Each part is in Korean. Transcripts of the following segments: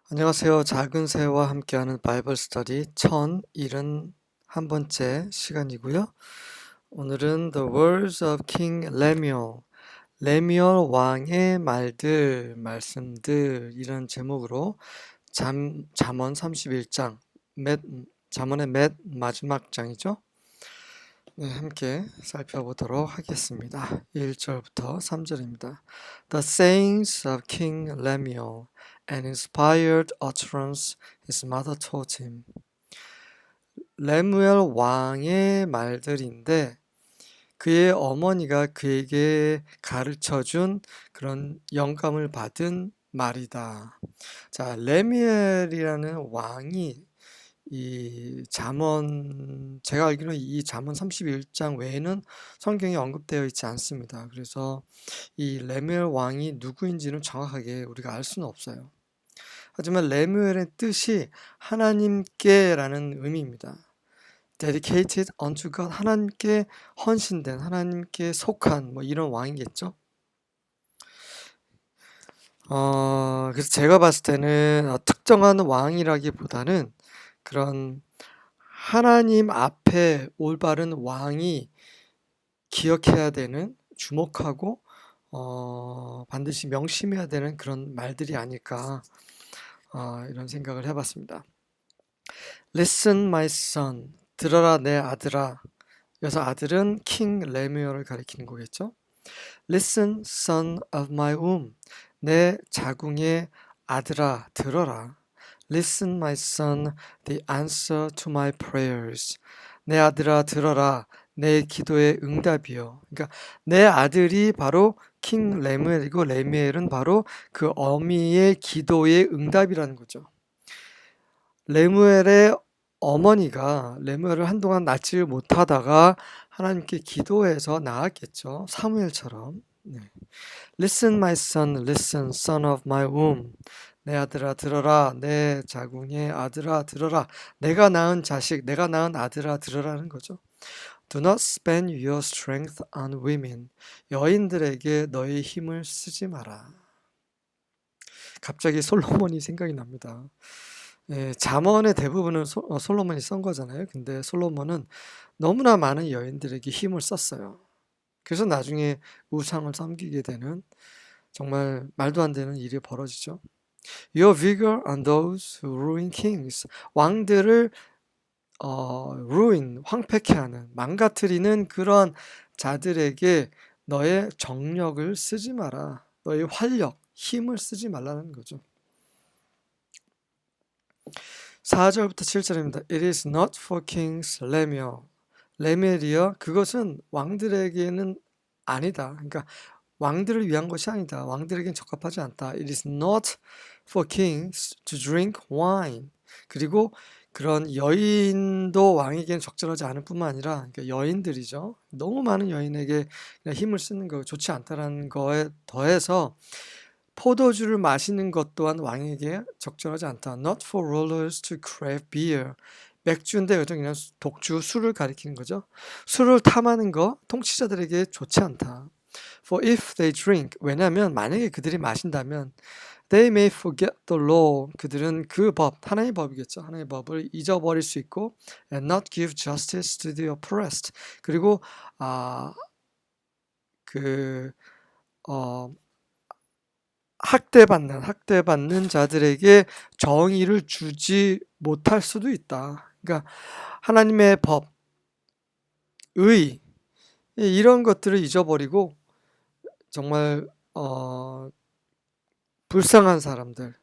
안녕하세요. 작은 새와 함께하는 바이블 스터디 1071번째 시간이고요. 오늘은 The Words of King Lemuel, 레뮤엘 왕의 말들, 말씀들 이런 제목으로 잠언 31장, 잠언의 맨 마지막 장이죠. 네, 함께 살펴보도록 하겠습니다. 1절부터 3절입니다. The sayings of King Lemuel, an inspired utterance his mother taught him. 레무엘 왕의 말들인데 그의 어머니가 그에게 가르쳐준 그런 영감을 받은 말이다. 자, 레무엘이라는 왕이 이 잠언, 제가 알기로는 이 잠언 31장 외에는 성경에 언급되어 있지 않습니다. 그래서 이 레무엘 왕이 누구인지는 정확하게 우리가 알 수는 없어요. 하지만 레무엘의 뜻이 하나님께라는 의미입니다. dedicated unto God, 하나님께 헌신된, 하나님께 속한 뭐 이런 왕이겠죠. 그래서 제가 봤을 때는 특정한 왕이라기보다는 그런 하나님 앞에 올바른 왕이 기억해야 되는, 주목하고 반드시 명심해야 되는 그런 말들이 아닐까 이런 생각을 해봤습니다. Listen, my son. 들어라 내 아들아. 여기서 아들은 킹 레뮤엘을 가리키는 거겠죠. Listen, son of my womb. 내 자궁의 아들아, 들어라. Listen, my son, the answer to my prayers. 내 아들아, 들어라. 내 기도의 응답이요. 그러니까 내 아들이 바로 킹 레무엘이고 레무엘은 바로 그 어미의 기도의 응답이라는 거죠. 레무엘의 어머니가 레무엘을 한동안 낳지를 못하다가 하나님께 기도해서 낳았겠죠. 사무엘처럼. 네. Listen, my son, listen, son of my womb. 내 아들아 들어라, 내 자궁의 아들아 들어라. 내가 낳은 자식, 내가 낳은 아들아 들으라는 거죠. Do not spend your strength on women. 여인들에게 너의 힘을 쓰지 마라. 갑자기 솔로몬이 생각이 납니다. 예, 잠언의 대부분은 솔로몬이 쓴 거잖아요. 근데 솔로몬은 너무나 많은 여인들에게 힘을 썼어요. 그래서 나중에 우상을 섬기게 되는 정말 말도 안 되는 일이 벌어지죠. Your vigor on those who ruin kings. 왕들을 ruin, 황폐케 하는, 망가뜨리는 그런 자들에게 너의 정력을 쓰지 마라. 너의 활력, 힘을 쓰지 말라는 거죠. 4절부터 7절입니다. It is not for kings, Lemuel. 레멜이여, 그것은 왕들에게는 아니다. 그러니까 왕들을 위한 것이 아니다. 왕들에게는 적합하지 않다. It is not for kings to drink wine. 그리고 그런 여인도 왕에게는 적절하지 않을 뿐만 아니라 그러니까 여인들이죠. 너무 많은 여인에게 힘을 쓰는 거 좋지 않다라는 거에 더해서 포도주를 마시는 것 또한 왕에게 적절하지 않다. Not for rulers to crave beer. 맥주인데 그냥 독주, 술을 가리키는 거죠. 술을 탐하는 거 통치자들에게 좋지 않다. For if they drink, 왜냐하면 만약에 그들이 마신다면 they may forget the law. 그들은 그 법, 하나님의 법이겠죠. 하나님의 법을 잊어버릴 수 있고 and not give justice to the oppressed. 그리고 학대받는 자들에게 정의를 주지 못할 수도 있다. 그러니까 하나님의 법, 의 이런 것들을 잊어버리고 정말 불쌍한 사람들,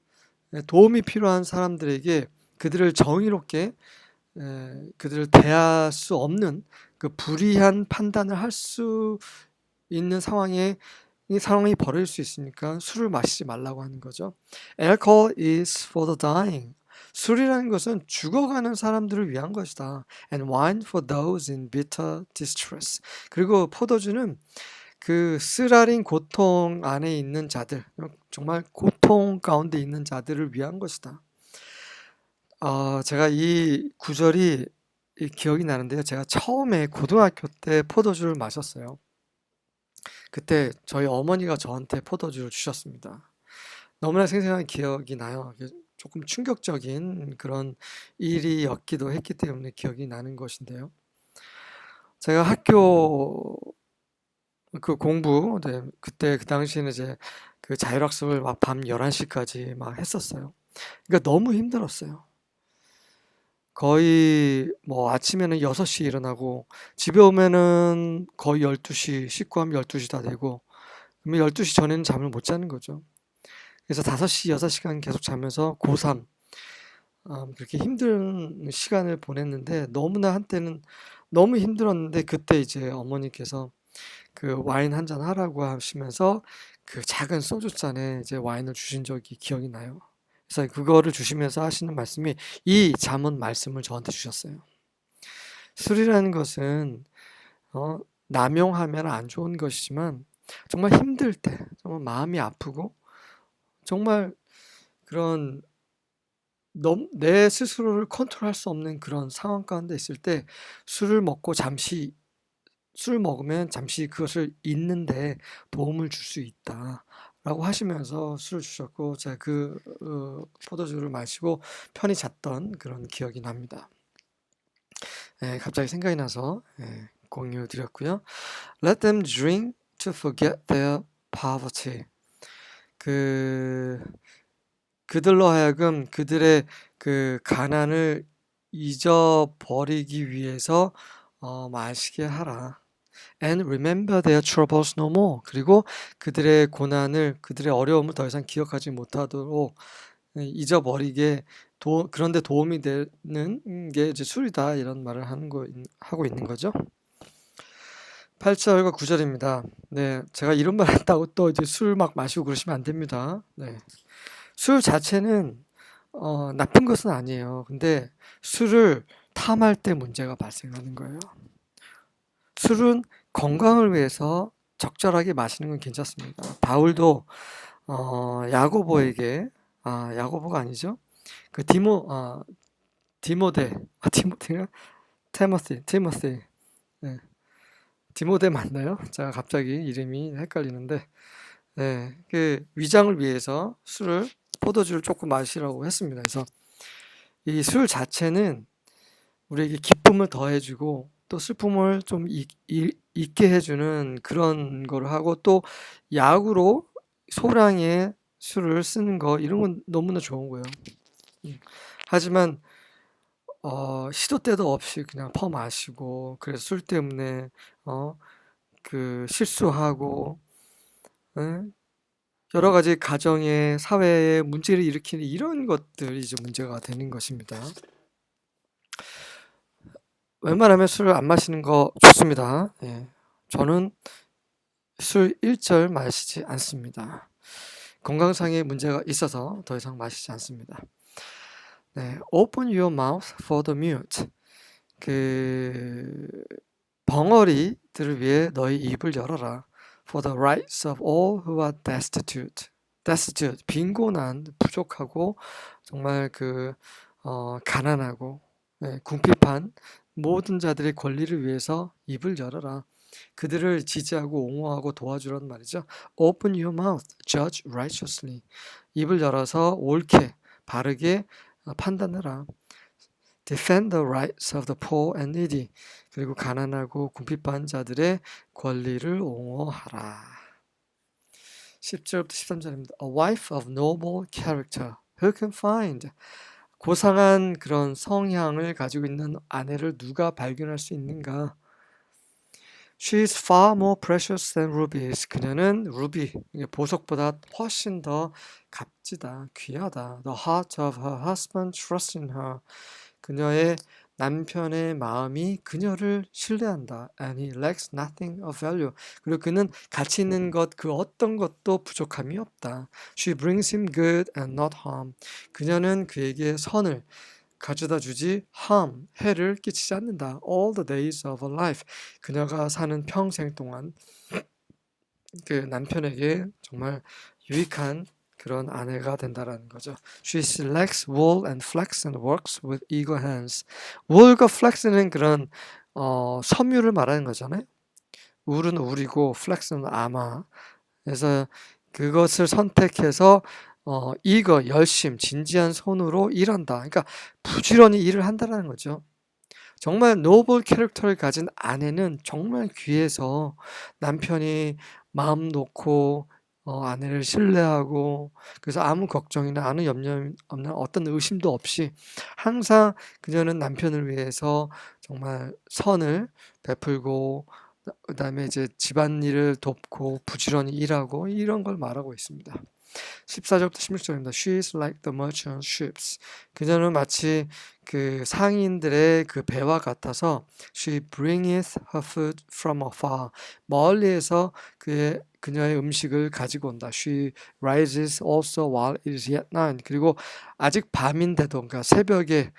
도움이 필요한 사람들에게 그들을 정의롭게 그들을 대할 수 없는 그 불의한 판단을 할 수 있는 상황이 벌어질 수 있으니까 술을 마시지 말라고 하는 거죠. Alcohol is for the dying. 술이라는 것은 죽어가는 사람들을 위한 것이다. And wine for those in bitter distress. 그리고 포도주는 그 쓰라린 고통 안에 있는 자들, 정말 고통 가운데 있는 자들을 위한 것이다. 제가 이 구절이 기억이 나는데요. 제가 처음에 고등학교 때 포도주를 마셨어요. 그때 저희 어머니가 저한테 포도주를 주셨습니다. 너무나 생생한 기억이 나요. 조금 충격적인 그런 일이었기도 했기 때문에 기억이 나는 것인데요. 제가 학교 그 공부, 네, 그때 그 당시에는 이제 그 자율학습을 막 밤 11시까지 막 했었어요. 그러니까 너무 힘들었어요. 거의 뭐 아침에는 6시에 일어나고 집에 오면은 거의 12시, 씻고 하면 12시 다 되고, 그러면 12시 전에는 잠을 못 자는 거죠. 그래서 5시, 6시간 계속 자면서 고3 그렇게 힘든 시간을 보냈는데, 너무나 한때는 너무 힘들었는데, 그때 이제 어머니께서 그 와인 한 잔 하라고 하시면서 그 작은 소주잔에 이제 와인을 주신 적이 기억이 나요. 그래서 그거를 주시면서 하시는 말씀이 이 잠언 말씀을 저한테 주셨어요. 술이라는 것은 어, 남용하면 안 좋은 것이지만, 정말 힘들 때, 정말 마음이 아프고, 정말 그런 내 스스로를 컨트롤할 수 없는 그런 상황 가운데 있을 때 술을 먹고 잠시 술 먹으면 잠시 그것을 잊는데 도움을 줄 수 있다라고 하시면서 술을 주셨고, 제가 그 포도주를 마시고 편히 잤던 그런 기억이 납니다. 예, 갑자기 생각이 나서 공유 드렸고요. Let them drink to forget their poverty. 그 그들로 하여금 그들의 그 가난을 잊어버리기 위해서 마시게 하라. And remember their troubles no more. 그리고 그들의 고난을, 그들의 어려움을 더 이상 기억하지 못하도록 잊어버리게, 그런데 도움이 되는 게 이제 술이다, 이런 말을 하고 있는 거죠. 8절과 9절입니다. 네, 제가 이런 말 했다고 또 이제 술 막 마시고 그러시면 안 됩니다. 네. 술 자체는 나쁜 것은 아니에요. 근데 술을 탐할 때 문제가 발생하는 거예요. 술은 건강을 위해서 적절하게 마시는 건 괜찮습니다. 바울도 야고보에게, 야고보가 아니죠? 그 디모데가 티모시, 네. 디모데 맞나요? 제가 갑자기 이름이 헷갈리는데, 네, 그 위장을 위해서 포도주를 조금 마시라고 했습니다. 그래서 이 술 자체는 우리에게 기쁨을 더해주고 또 슬픔을 좀 잊게 해주는 그런 거를 하고, 또 약으로 소량의 술을 쓰는 거, 이런 건 너무나 좋은 거예요. 하지만 시도 때도 없이 그냥 퍼마시고, 그래서 술 때문에 그 실수하고, 여러 가지 가정에, 사회에 문제를 일으키는 이런 것들이 이제 문제가 되는 것입니다. 웬만하면 술을 안 마시는 거 좋습니다. 예. 저는 술 1절 마시지 않습니다. 건강상의 문제가 있어서 더 이상 마시지 않습니다. 네, Open your mouth for the mute. 그 벙어리들을 위해 너희 입을 열어라. For the rights of all who are destitute. destitute, 빈곤한, 부족하고, 정말 가난하고, 궁핍한 모든 자들의 권리를 위해서 입을 열어라. 그들을 지지하고 옹호하고 도와주란 말이죠. Open your mouth, judge righteously. 입을 열어서 옳게, 바르게 판단해라. Defend the rights of the poor and needy. 그리고 가난하고 궁핍한 자들의 권리를 옹호하라. 10절부터 13절입니다. A wife of noble character, who can find? 고상한 그런 성향을 가지고 있는 아내를 누가 발견할 수 있는가? She is far more precious than rubies. 그녀는 루비, 보석보다 훨씬 더 값지다, 귀하다. The heart of her husband trusts in her. 그녀의 남편의 마음이 그녀를 신뢰한다. And he lacks nothing of value. 그리고 그는 가치 있는 것, 그 어떤 것도 부족함이 없다. She brings him good and not harm. 그녀는 그에게 선을 가져다 주지 해를 끼치지 않는다. All the days of her life. 그녀가 사는 평생 동안 그 남편에게 정말 유익한 그런 아내가 된다라는 거죠. She selects wool and flax and works with eager hands. wool과 flax는 그런 섬유를 말하는 거잖아요. 울은 울이고 flax는 아마. 그래서 그것을 선택해서 이거 열심, 진지한 손으로 일한다. 그러니까 부지런히 일을 한다라는 거죠. 정말 노블 캐릭터를 가진 아내는 정말 귀해서 남편이 마음 놓고 아내를 신뢰하고 그래서 아무 걱정이나 아무 염려 없는 어떤 의심도 없이 항상 그녀는 남편을 위해서 정말 선을 베풀고 그다음에 이제 집안일을 돕고 부지런히 일하고 이런 걸 말하고 있습니다. 14절부터 16절입니다. She is like the merchant ships. 그녀는 마치 그 상인들의 그 배와 같아서 She bringeth her food from afar. 멀리에서 그녀의 음식을 가지고 온다. She rises also while it is yet night. 그리고 아직 밤인데도 그러니까 새벽에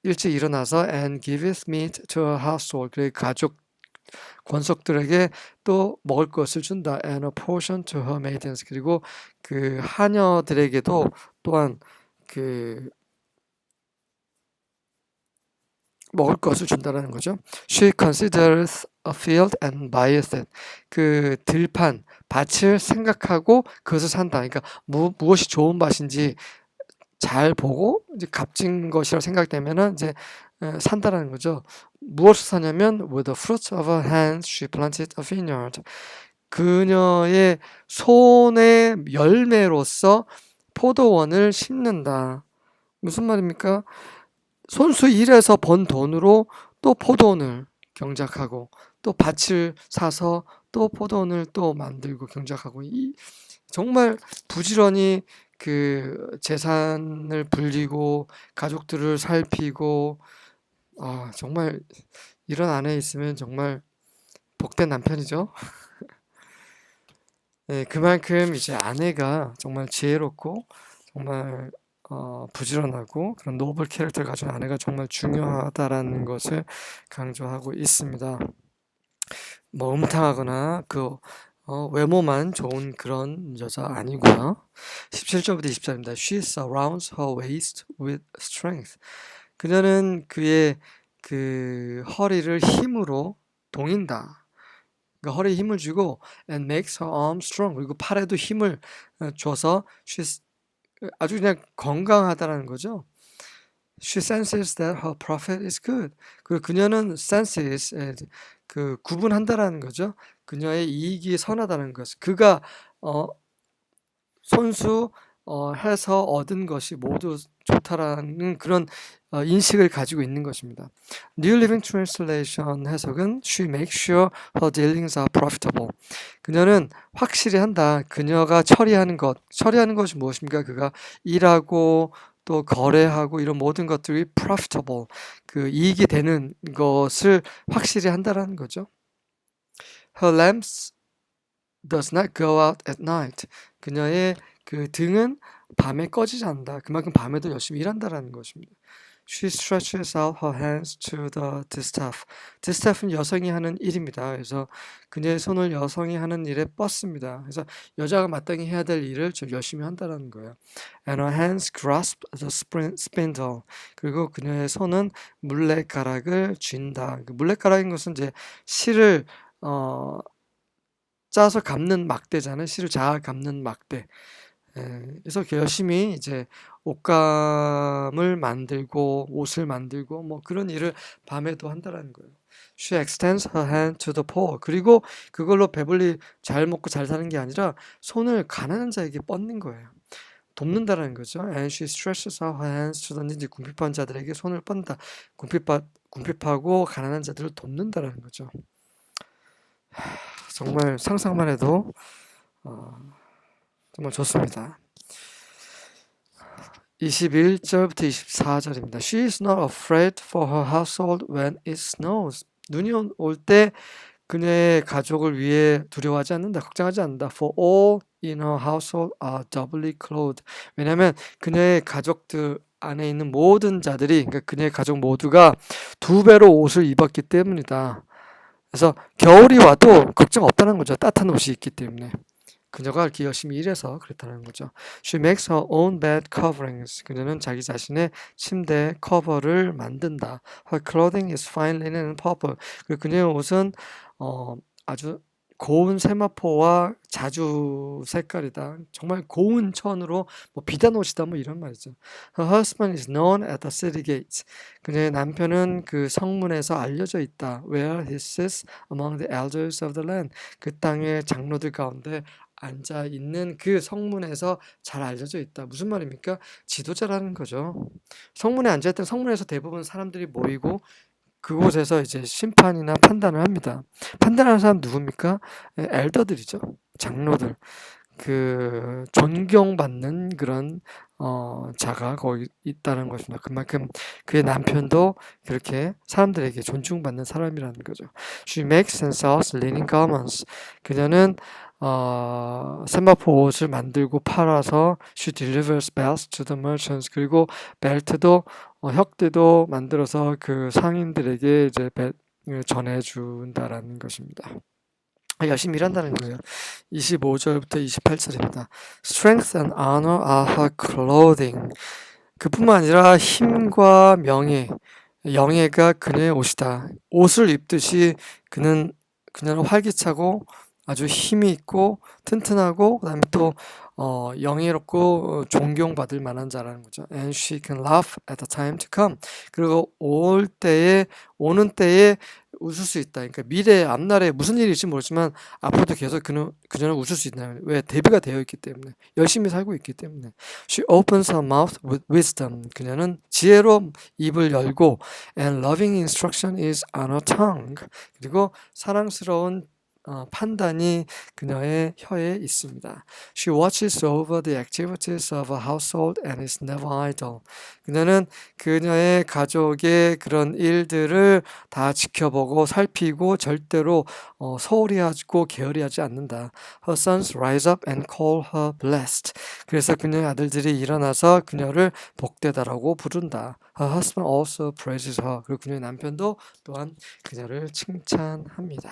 일찍 일어나서 and giveth meat to her household. 그 가족 권속들에게 또 먹을 것을 준다. And a portion to her maidens. 그리고 그 하녀들에게도 또한 그 먹을 것을 준다라는 거죠. She considers a field and buyeth it. 그 들판, 밭을 생각하고 그것을 산다. 그러니까 무엇이 좋은 밭인지 잘 보고 이제 값진 것이라고 생각되면은 이제 산다라는 거죠. 무엇을 사냐면 with the fruits of her hands she planted a vineyard. 그녀의 손의 열매로서 포도원을 심는다. 무슨 말입니까? 손수 일해서 번 돈으로 또 포도원을 경작하고 또 밭을 사서 또 포도원을 또 만들고 경작하고 정말 부지런히 그 재산을 불리고 가족들을 살피고 정말 이런 아내 있으면 정말 복된 남편이죠. 네, 그만큼 이제 아내가 정말 지혜롭고 정말 부지런하고 그런 노블 캐릭터를 가진 아내가 정말 중요하다라는 것을 강조하고 있습니다. 뭐 음탕하거나 외모만 좋은 그런 여자 아니고요. 17절부터 20절입니다. She surrounds her waist with strength. 그녀는 그의 그 허리를 힘으로 동인다. 그러니까 허리에 힘을 주고 and makes her arms strong. 그리고 팔에도 힘을 줘서 she's 아주 그냥 건강하다라는 거죠. She senses that her prophet is good. 그리고 그녀는 senses 그 구분한다라는 거죠. 그녀의 이익이 선하다는 것. 그가 손수 해서 얻은 것이 모두 좋다라는 그런 인식을 가지고 있는 것입니다. New Living Translation 해석은 She makes sure her dealings are profitable. 그녀는 확실히 한다. 그녀가 처리하는 것이 무엇입니까? 그가 일하고 또 거래하고 이런 모든 것들이 profitable, 그 이익이 되는 것을 확실히 한다라는 거죠. Her lamps does not go out at night. 그녀의 그 등은 밤에 꺼지지 않는다. 그만큼 밤에도 열심히 일한다라는 것입니다. She stretches out her hands to the distaff. distaff은 여성이 하는 일입니다. 그래서 그녀의 손을 여성이 하는 일에 뻗습니다. 그래서 여자가 마땅히 해야 될 일을 좀 열심히 한다는 거예요. And her hands grasp the spindle. 그리고 그녀의 손은 물레가락을 쥔다. 물레가락인 것은 이제 실을 짜서 감는 막대잖아요. 실을 잘 감는 막대. 그래서 열심히 이제 옷감을 만들고 옷을 만들고 뭐 그런 일을 밤에도 한다라는 거예요. She extends her hand to the poor. 그리고 그걸로 배불리 잘 먹고 잘 사는 게 아니라 손을 가난한 자에게 뻗는 거예요. 돕는다라는 거죠. And she stretches out her hands to the needy. 궁핍한 자들에게 손을 뻗는다. 궁핍하고 가난한 자들을 돕는다라는 거죠. 정말 상상만 해도 정말 좋습니다. 21절부터 24절입니다. She is not afraid for her household when it snows. 눈이 올 때 그녀의 가족을 위해 두려워하지 않는다. 걱정하지 않는다. For all in her household are doubly clothed. 왜냐하면 그녀의 가족들 안에 있는 모든 자들이, 그러니까 그녀의 가족 모두가 두 배로 옷을 입었기 때문이다. 그래서 겨울이 와도 걱정 없다는 거죠. 따뜻한 옷이 있기 때문에. 그녀가 이렇게 열심히 일해서 그렇다는 거죠. She makes her own bed coverings. 그녀는 자기 자신의 침대 커버를 만든다. Her clothing is fine linen and purple. 그리고 그녀의 옷은 아주 고운 세마포와 자주 색깔이다. 정말 고운 천으로 뭐 비단 옷이다 뭐 이런 말이죠. Her husband is known at the city gates. 그녀의 남편은 그 성문에서 알려져 있다. Where he sits among the elders of the land. 그 땅의 장로들 가운데 앉아 있는 그 성문에서 잘 알려져 있다. 무슨 말입니까? 지도자라는 거죠. 성문에 앉아 있던 성문에서 대부분 사람들이 모이고 그곳에서 이제 심판이나 판단을 합니다. 판단하는 사람 누굽니까? 엘더들이죠. 장로들. 그 존경받는 그런 자가 거기 있다는 것입니다. 그만큼 그의 남편도 그렇게 사람들에게 존중받는 사람이라는 거죠. She makes and sells linen garments. 그녀는 세마포 옷을 만들고 팔아서 she delivers belts to the merchants. 그리고 벨트도 혁대도 만들어서 그 상인들에게 이제 전해준다라는 것입니다. 열심히 일한다는 거예요. 25절부터 28절입니다. Strength and honor are her clothing. 그뿐만 아니라 힘과 명예, 영예가 그녀의 옷이다. 옷을 입듯이 그녀는 활기차고 아주 힘이 있고 튼튼하고 그다음에 또 영예롭고 존경받을 만한 자라는 거죠. And she can laugh at the time to come. 그리고 오는 때에 웃을 수 있다. 그러니까 미래 앞날에 무슨 일이 있을지 모르지만 앞으로도 계속 그녀는 웃을 수 있다. 왜? 대비가 되어 있기 때문에. 열심히 살고 있기 때문에. She opens her mouth with wisdom. 그녀는 지혜로 입을 열고 and loving instruction is on her tongue. 그리고 사랑스러운 판단이 그녀의 혀에 있습니다. She watches over the activities of her household and is never idle. 그녀는 그녀의 가족의 그런 일들을 다 지켜보고 살피고 절대로 소홀히 하고 게으리 하지 않는다. Her sons rise up and call her blessed. 그래서 그녀의 아들들이 일어나서 그녀를 복되다라고 부른다. Her husband also praises her. 그리고 그녀의 남편도 또한 그녀를 칭찬합니다.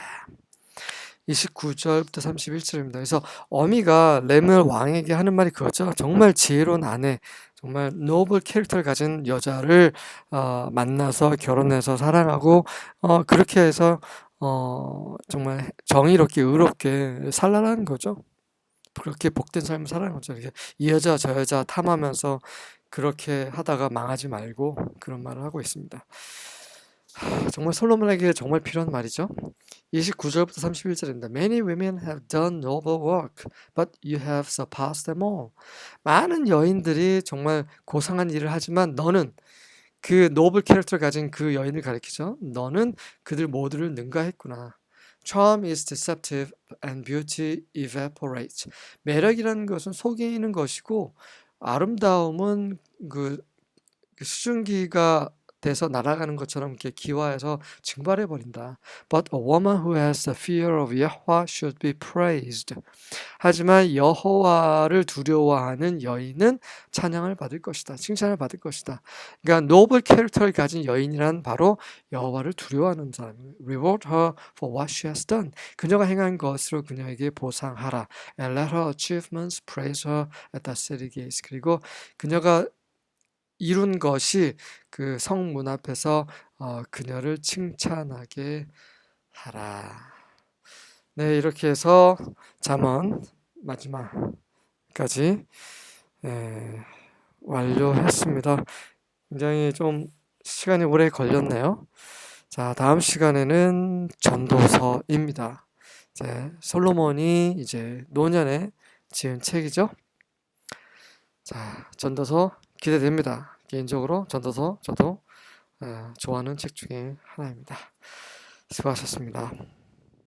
29절부터 31절입니다. 그래서 어미가 레므엘 왕에게 하는 말이 그거죠. 정말 지혜로운 아내, 정말 노블 캐릭터를 가진 여자를 만나서 결혼해서 사랑하고 그렇게 해서 정말 정의롭게 의롭게 살라는 거죠. 그렇게 복된 삶을 살아가는 거죠. 이 여자 저 여자 탐하면서 그렇게 하다가 망하지 말고 그런 말을 하고 있습니다. 정말 솔로몬에게 정말 필요한 말이죠. 29절부터 31절입니다. Many women have done noble work, but you have surpassed them all. 많은 여인들이 정말 고상한 일을 하지만 너는 그 노블 캐릭터를 가진 그 여인을 가리키죠. 너는 그들 모두를 능가했구나. Charm is deceptive and beauty evaporates. 매력이라는 것은 속이는 것이고 아름다움은 그 수증기가 돼서 날아가는 것처럼 이렇게 기화해서 증발해 버린다. But a woman who has the fear of Yahweh should be praised. 하지만 여호와를 두려워하는 여인은 찬양을 받을 것이다. 칭찬을 받을 것이다. 그러니까 노블 캐릭터를 가진 여인이란 바로 여호와를 두려워하는 사람이에요. Reward her for what she has done. 그녀가 행한 것으로 그녀에게 보상하라. And let her achievements praise her at the city gates. 그리고 그녀가 이룬 것이 그 성문 앞에서 그녀를 칭찬하게 하라. 네, 이렇게 해서 잠언 마지막까지 완료했습니다. 굉장히 좀 시간이 오래 걸렸네요. 자, 다음 시간에는 전도서입니다. 이제 솔로몬이 이제 노년에 지은 책이죠. 자, 전도서 기대됩니다. 개인적으로 전도서 저도 좋아하는 책 중에 하나입니다. 수고하셨습니다.